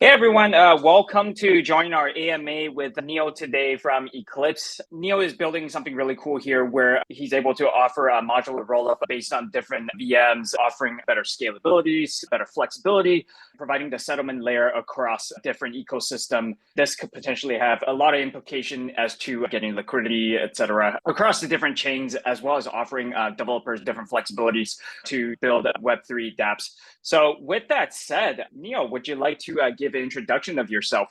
Hey everyone, welcome to join our AMA with Neel today from Eclipse. Neel is building something really cool here where he's able to offer a modular rollup based on different VMs, offering better scalability, better flexibility, providing the settlement layer across different ecosystem. This could potentially have a lot of implication as to getting liquidity, et cetera, across the different chains, as well as offering developers different flexibilities to build Web3 dApps. So with that said, Neel, would you like to give an introduction of yourself?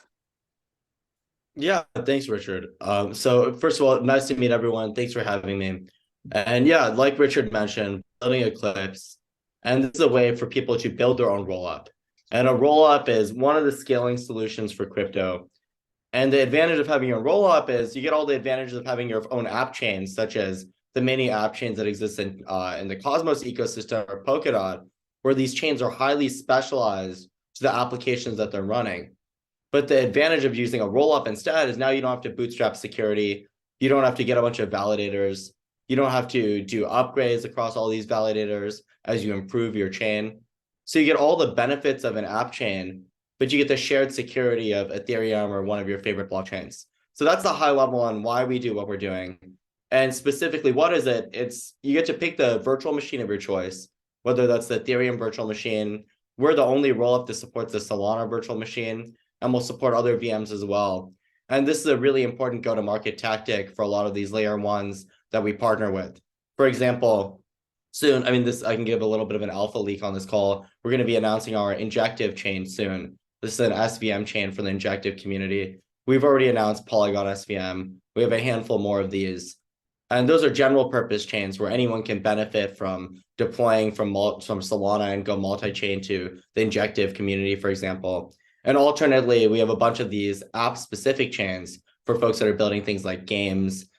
Yeah, thanks, Richard. So first of all, nice to meet everyone. Thanks for having me. And yeah, like Richard mentioned, building Eclipse, and this is a way for people to build their own rollup. And a rollup is one of the scaling solutions for crypto. And the advantage of having a rollup is you get all the advantages of having your own app chains, such as the many app chains that exist in the Cosmos ecosystem or Polkadot, where these chains are highly specialized to the applications that they're running. But the advantage of using a rollup instead is now you don't have to bootstrap security. You don't have to get a bunch of validators. You don't have to do upgrades across all these validators as you improve your chain. So you get all the benefits of an app chain, but you get the shared security of Ethereum or one of your favorite blockchains. So that's the high level on why we do what we're doing. And specifically, what is it? It's you get to pick the virtual machine of your choice, whether that's the Ethereum virtual machine. We're the only rollup that supports the Solana virtual machine, and we'll support other VMs as well. And this is a really important go-to-market tactic for a lot of these layer ones that we partner with. For example, soon, I can give a little bit of an alpha leak on this call. We're going to be announcing our injective chain soon. This is an SVM chain for the injective community. We've already announced Polygon SVM. We have a handful more of these. And those are general purpose chains where anyone can benefit from deploying from Solana and go multi-chain to the injective community, for example. And alternately, we have a bunch of these app-specific chains for folks that are building things like games,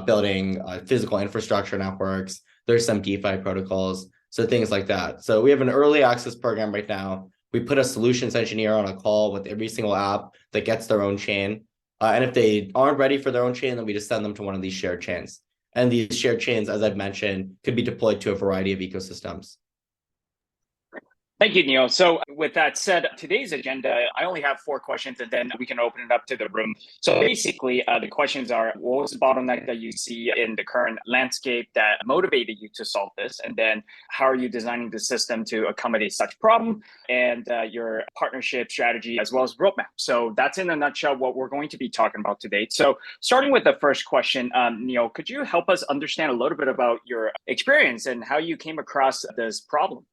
building physical infrastructure networks. There's some DeFi protocols, so things like that. So we have an early access program right now. We put a solutions engineer on a call with every single app that gets their own chain. And if they aren't ready for their own chain, then we just send them to one of these shared chains. And these shared chains, as I've mentioned, could be deployed to a variety of ecosystems. Thank you, Neel. So, with that said, today's agenda, I only have four questions and then we can open it up to the room. So, basically, the questions are what was the bottleneck that you see in the current landscape that motivated you to solve this? And then, how are you designing the system to accommodate such problem and your partnership strategy as well as roadmap? So, that's in a nutshell what we're going to be talking about today. So, starting with the first question, Neel, could you help us understand a little bit about your experience and how you came across this problem?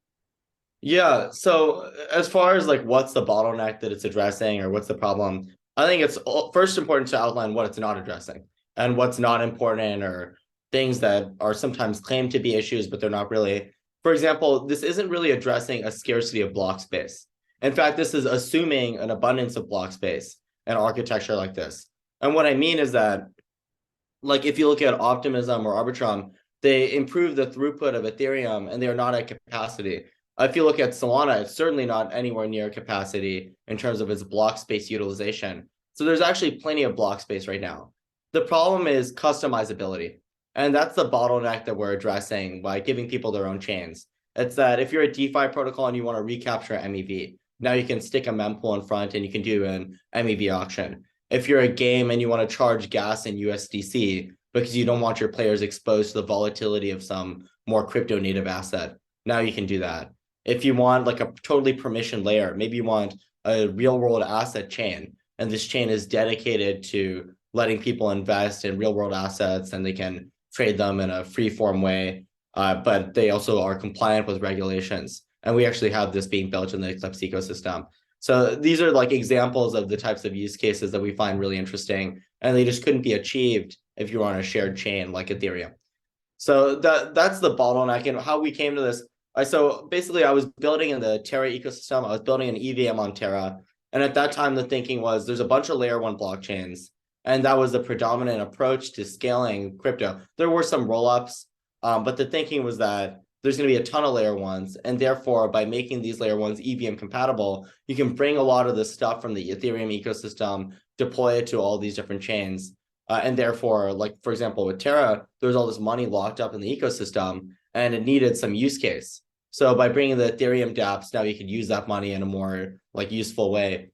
Yeah. So as far as like what's the bottleneck that it's addressing or what's the problem, I think it's first important to outline what it's not addressing and what's not important or things that are sometimes claimed to be issues, but they're not really. For example, this isn't really addressing a scarcity of block space. In fact, this is assuming an abundance of block space and architecture like this. And what I mean is that, like, if you look at Optimism or Arbitrum, they improve the throughput of Ethereum and they are not at capacity. If you look at Solana, it's certainly not anywhere near capacity in terms of its block space utilization. So there's actually plenty of block space right now. The problem is customizability. And that's the bottleneck that we're addressing by giving people their own chains. It's that if you're a DeFi protocol and you want to recapture MEV, now you can stick a mempool in front and you can do an MEV auction. If you're a game and you want to charge gas in USDC because you don't want your players exposed to the volatility of some more crypto native asset, now you can do that. If you want like a totally permission layer, maybe you want a real world asset chain, and this chain is dedicated to letting people invest in real world assets and they can trade them in a free form way, but they also are compliant with regulations. And we actually have this being built in the Eclipse ecosystem. So these are like examples of the types of use cases that we find really interesting, and they just couldn't be achieved if you're on a shared chain like Ethereum. So that's the bottleneck. And how we came to this. So basically, I was building in the Terra ecosystem. I was building an EVM on Terra. And at that time, the thinking was there's a bunch of layer one blockchains. And that was the predominant approach to scaling crypto. There were some rollups, but the thinking was that there's going to be a ton of layer ones. And therefore, by making these layer ones EVM compatible, you can bring a lot of the stuff from the Ethereum ecosystem, deploy it to all these different chains. And therefore, like, for example, with Terra, there's all this money locked up in the ecosystem and it needed some use case. So by bringing the Ethereum dApps, now you could use that money in a more like useful way.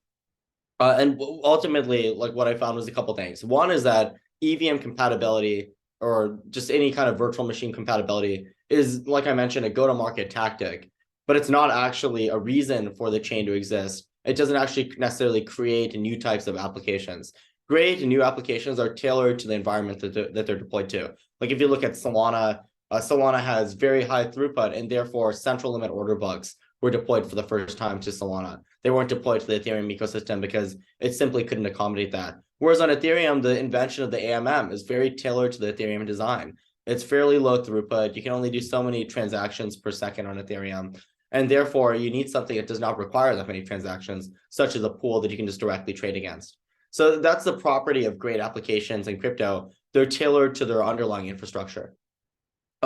And ultimately, like what I found was a couple things. One is that EVM compatibility or just any kind of virtual machine compatibility is, like I mentioned, a go-to-market tactic, but it's not actually a reason for the chain to exist. It doesn't actually necessarily create new types of applications. Great new applications are tailored to the environment that they're deployed to. Like if you look at Solana, Solana has very high throughput, and therefore central limit order books were deployed for the first time to Solana. They weren't deployed to the Ethereum ecosystem because it simply couldn't accommodate that. Whereas on Ethereum, the invention of the AMM is very tailored to the Ethereum design. It's fairly low throughput. You can only do so many transactions per second on Ethereum. And therefore, you need something that does not require that many transactions, such as a pool that you can just directly trade against. So that's the property of great applications in crypto. They're tailored to their underlying infrastructure.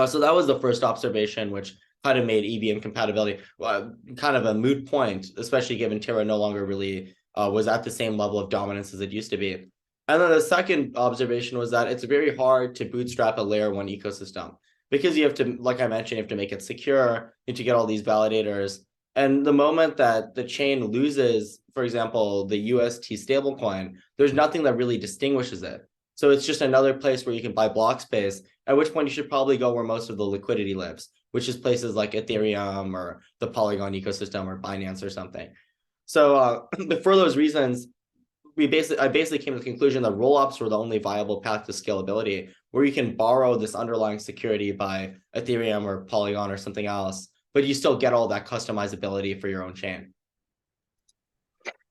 So that was the first observation, which kind of made EVM compatibility kind of a moot point, especially given Terra no longer really was at the same level of dominance as it used to be. And then the second observation was that it's very hard to bootstrap a layer one ecosystem because you have to, like I mentioned, you have to make it secure, you have to get all these validators. And the moment that the chain loses, for example, the UST stablecoin, there's nothing that really distinguishes it. So it's just another place where you can buy block space, at which point you should probably go where most of the liquidity lives, which is places like Ethereum or the Polygon ecosystem or Binance or something. So but for those reasons, I basically came to the conclusion that rollups were the only viable path to scalability, where you can borrow this underlying security by Ethereum or Polygon or something else, but you still get all that customizability for your own chain.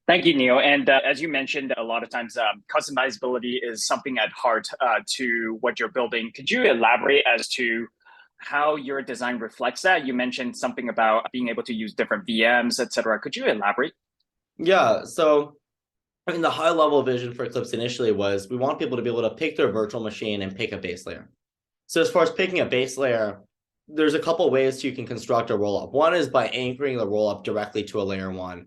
Thank you, Neel. And as you mentioned, a lot of times customizability is something at heart to what you're building. Could you elaborate as to how your design reflects that? You mentioned something about being able to use different VMs, et cetera. Could you elaborate? Yeah, so I mean, the high level vision for Eclipse initially was we want people to be able to pick their virtual machine and pick a base layer. So as far as picking a base layer, there's a couple ways you can construct a rollup. One is by anchoring the rollup directly to a layer one.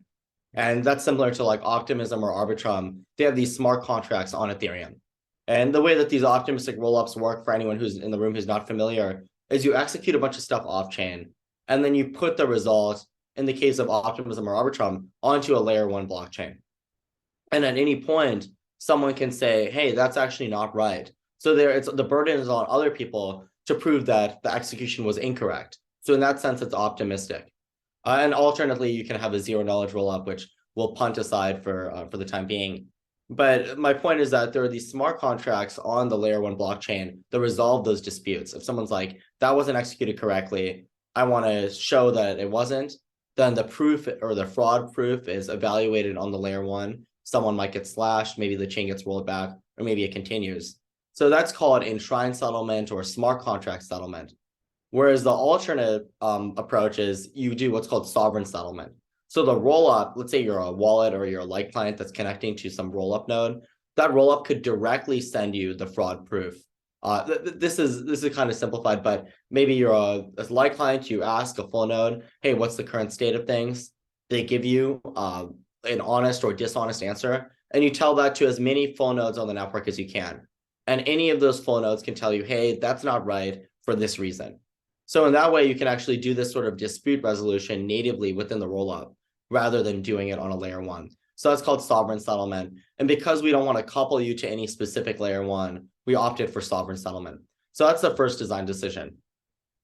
And that's similar to like Optimism or Arbitrum. They have these smart contracts on Ethereum. And the way that these optimistic rollups work, for anyone who's in the room who's not familiar, is you execute a bunch of stuff off chain, and then you put the result, in the case of Optimism or Arbitrum, onto a layer one blockchain. And at any point, someone can say, hey, that's actually not right. So the burden is on other people to prove that the execution was incorrect. So in that sense, it's optimistic. And alternately, you can have a zero knowledge rollup, which we'll punt aside for the time being. But my point is that there are these smart contracts on the layer one blockchain that resolve those disputes. If someone's like, that wasn't executed correctly, I want to show that it wasn't, then the proof or the fraud proof is evaluated on the layer one. Someone might get slashed, maybe the chain gets rolled back, or maybe it continues. So that's called enshrined settlement or smart contract settlement. Whereas the alternate approach is you do what's called sovereign settlement. So the rollup, let's say you're a wallet or you're a light client that's connecting to some rollup node, that rollup could directly send you the fraud proof. This is kind of simplified, but maybe you're a light client, you ask a full node, hey, what's the current state of things? They give you an honest or dishonest answer, and you tell that to as many full nodes on the network as you can. And any of those full nodes can tell you, hey, that's not right for this reason. So in that way, you can actually do this sort of dispute resolution natively within the rollup rather than doing it on a layer one. So that's called sovereign settlement. And because we don't want to couple you to any specific layer one, we opted for sovereign settlement. So that's the first design decision.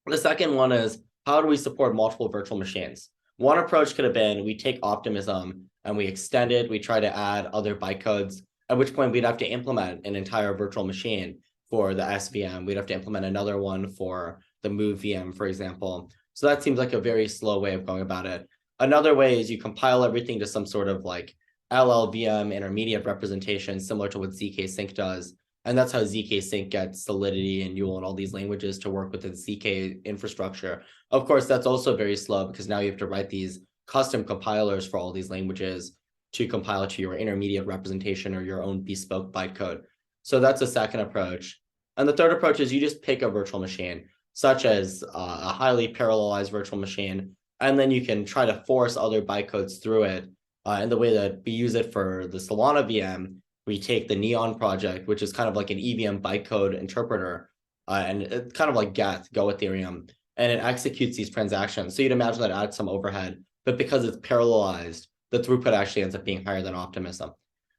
The second one is, how do we support multiple virtual machines? One approach could have been we take Optimism and we extend it. We try to add other bytecodes, at which point we'd have to implement an entire virtual machine for the SVM. We'd have to implement another one for the move VM, for example. So that seems like a very slow way of going about it. Another way is you compile everything to some sort of like LLVM intermediate representation, similar to what ZK Sync does. And that's how ZK Sync gets Solidity and Yule and all these languages to work with the ZK infrastructure. Of course, that's also very slow because now you have to write these custom compilers for all these languages to compile to your intermediate representation or your own bespoke bytecode. So that's a second approach. And the third approach is you just pick a virtual machine, such as a highly parallelized virtual machine, and then you can try to force other bytecodes through it. And the way that we use it for the Solana VM, we take the Neon project, which is kind of like an EVM bytecode interpreter, and it's kind of like Geth, Go Ethereum, and it executes these transactions. So you'd imagine that adds some overhead, but because it's parallelized, the throughput actually ends up being higher than Optimism.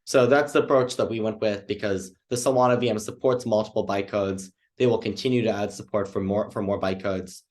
So that's the approach that we went with, because the Solana VM supports multiple bytecodes. They will continue to add support for more bytecodes.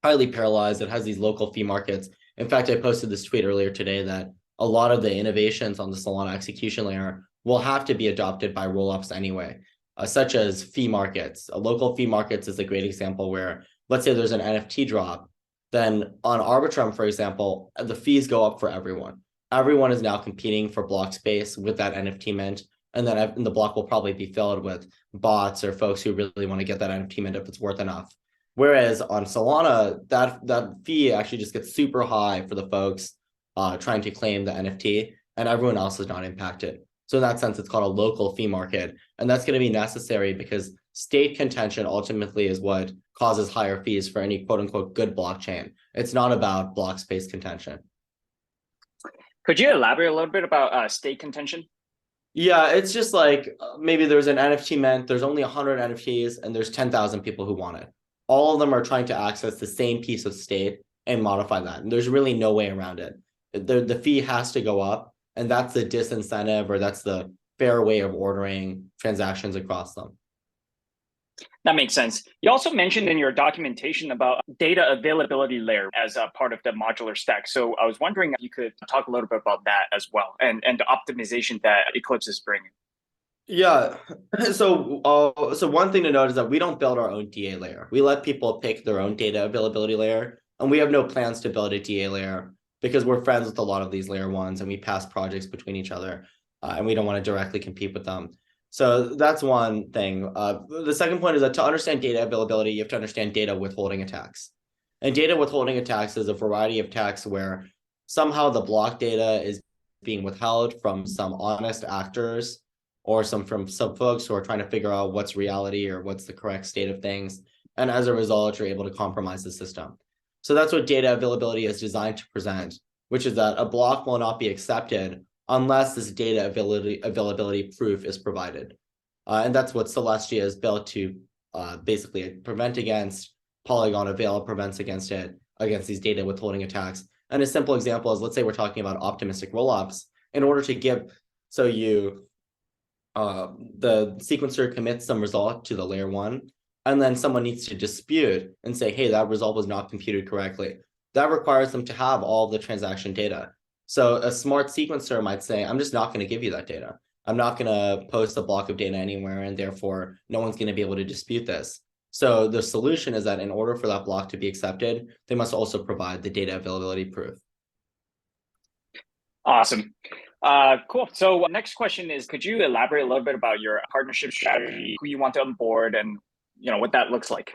Highly parallelized. It has these local fee markets. In fact, I posted this tweet earlier today that a lot of the innovations on the Solana execution layer will have to be adopted by rollups anyway, such as fee markets. A local fee markets is a great example where, let's say there's an NFT drop, then on Arbitrum, for example, the fees go up for everyone. Everyone is now competing for block space with that NFT mint, and then the block will probably be filled with bots or folks who really want to get that NFT mint if it's worth enough. Whereas on Solana, that fee actually just gets super high for the folks trying to claim the NFT, and everyone else is not impacted. So in that sense, it's called a local fee market, and that's going to be necessary because state contention ultimately is what causes higher fees for any quote unquote good blockchain. It's not about block space contention. Could you elaborate a little bit about state contention? Yeah, it's just like maybe there's an NFT mint, there's only 100 NFTs, and there's 10,000 people who want it. All of them are trying to access the same piece of state and modify that. And there's really no way around it. The fee has to go up, and that's the disincentive, or that's the fair way of ordering transactions across them. That makes sense. You also mentioned in your documentation about data availability layer as a part of the modular stack. So I was wondering if you could talk a little bit about that as well, and the optimization that Eclipse is bringing. Yeah. So one thing to note is that we don't build our own DA layer. We let people pick their own data availability layer, and we have no plans to build a DA layer because we're friends with a lot of these layer ones, and we pass projects between each other, and we don't want to directly compete with them. So that's one thing. The second point is that to understand data availability, you have to understand data withholding attacks. And data withholding attacks is a variety of attacks where somehow the block data is being withheld from some honest actors, or from some folks who are trying to figure out what's reality or what's the correct state of things. And as a result, you're able to compromise the system. So that's what data availability is designed to present, which is that a block will not be accepted unless this data availability proof is provided. And that's what Celestia is built to basically prevent against. Polygon Avail prevents against it, against these data withholding attacks. And a simple example is, let's say we're talking about optimistic rollups. In order to give, so the sequencer commits some result to the layer one, and then someone needs to dispute and say, hey, that result was not computed correctly. That requires them to have all the transaction data. So a smart sequencer might say, I'm just not going to give you that data. I'm not going to post a block of data anywhere, and therefore no one's going to be able to dispute this. So the solution is that in order for that block to be accepted, they must also provide the data availability proof. Awesome. Cool. So next question is, could you elaborate a little bit about your partnership strategy, who you want to onboard, and what that looks like?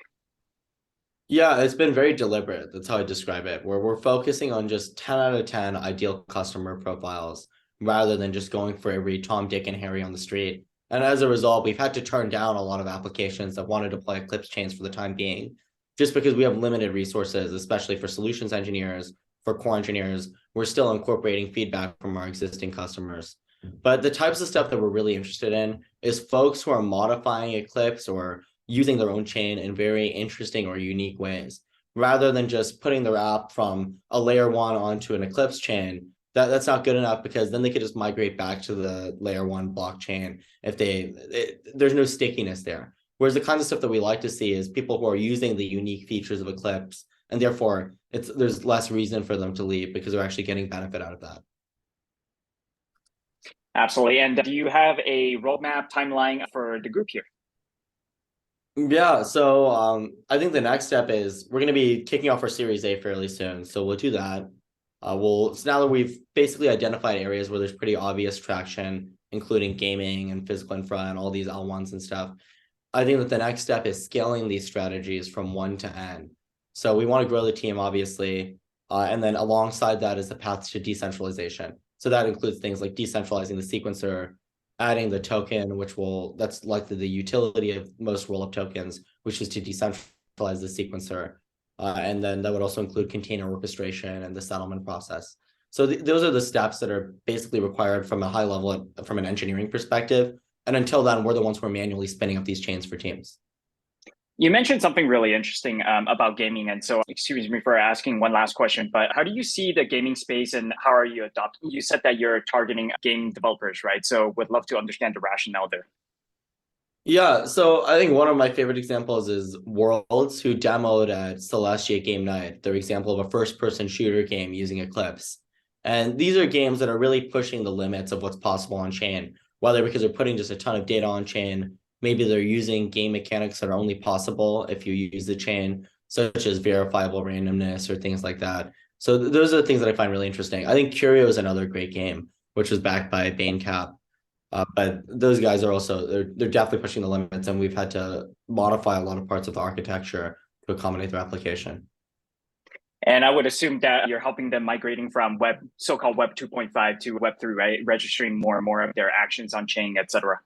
Yeah, it's been very deliberate. That's how I describe it, where we're focusing on just 10 out of 10 ideal customer profiles rather than just going for every Tom, Dick, and Harry on the street. And as a result, we've had to turn down a lot of applications that want to deploy Eclipse chains for the time being, just because we have limited resources, especially for solutions engineers, for core engineers. We're still incorporating feedback from our existing customers. But the types of stuff that we're really interested in is folks who are modifying Eclipse or using their own chain in very interesting or unique ways, rather than just putting their app from a layer one onto an Eclipse chain. That's not good enough, because then they could just migrate back to the layer one blockchain if there's no stickiness there. Whereas the kinds of stuff that we like to see is people who are using the unique features of Eclipse, and therefore there's less reason for them to leave because they're actually getting benefit out of that. Absolutely. And do you have a roadmap timeline for the group here? Yeah, so I think the next step is we're going to be kicking off our Series A fairly soon. So we'll do that. So now that we've basically identified areas where there's pretty obvious traction, including gaming and physical infra and all these L1s and stuff, I think that the next step is scaling these strategies from 1 to N. So we want to grow the team, obviously, and then alongside that is the path to decentralization. So that includes things like decentralizing the sequencer, adding the token, that's likely the utility of most rollup tokens, which is to decentralize the sequencer. And then that would also include container orchestration and the settlement process. So those are the steps that are basically required from a high level, from an engineering perspective. And until then, we're the ones who are manually spinning up these chains for teams. You mentioned something really interesting about gaming. And so, excuse me for asking one last question, but how do you see the gaming space and how are you adopting? You said that you're targeting game developers, right? So, would love to understand the rationale there. Yeah, so I think one of my favorite examples is Worlds, who demoed at Celestia Game Night, their example of a first-person shooter game using Eclipse. And these are games that are really pushing the limits of what's possible on chain, whether because they're putting just a ton of data on chain, maybe they're using game mechanics that are only possible if you use the chain, such as verifiable randomness or things like that. So those are the things that I find really interesting. I think Curio is another great game, which was backed by BaneCap. But those guys are also they're definitely pushing the limits, and we've had to modify a lot of parts of the architecture to accommodate their application. And I would assume that you're helping them migrating from so-called Web 2.5 to Web 3, right? Registering more and more of their actions on chain, et cetera.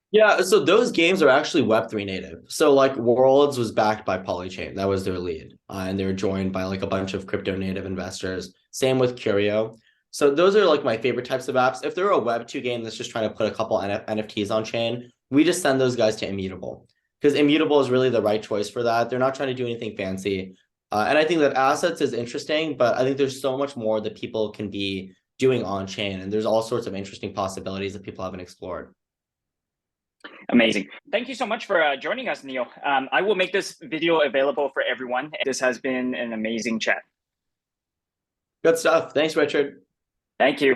Yeah, so those games are actually Web3 native. So like Worlds was backed by Polychain, that was their lead, and they were joined by like a bunch of crypto native investors. Same with Curio. So those are like my favorite types of apps. If they're a Web2 game that's just trying to put a couple NFTs on chain, we just send those guys to Immutable because Immutable is really the right choice for that. They're not trying to do anything fancy. And I think that assets is interesting, but I think there's so much more that people can be doing on chain. And there's all sorts of interesting possibilities that people haven't explored. Amazing. Thank you so much for joining us, Neel. I will make this video available for everyone. This has been an amazing chat. Good stuff. Thanks, Richard. Thank you.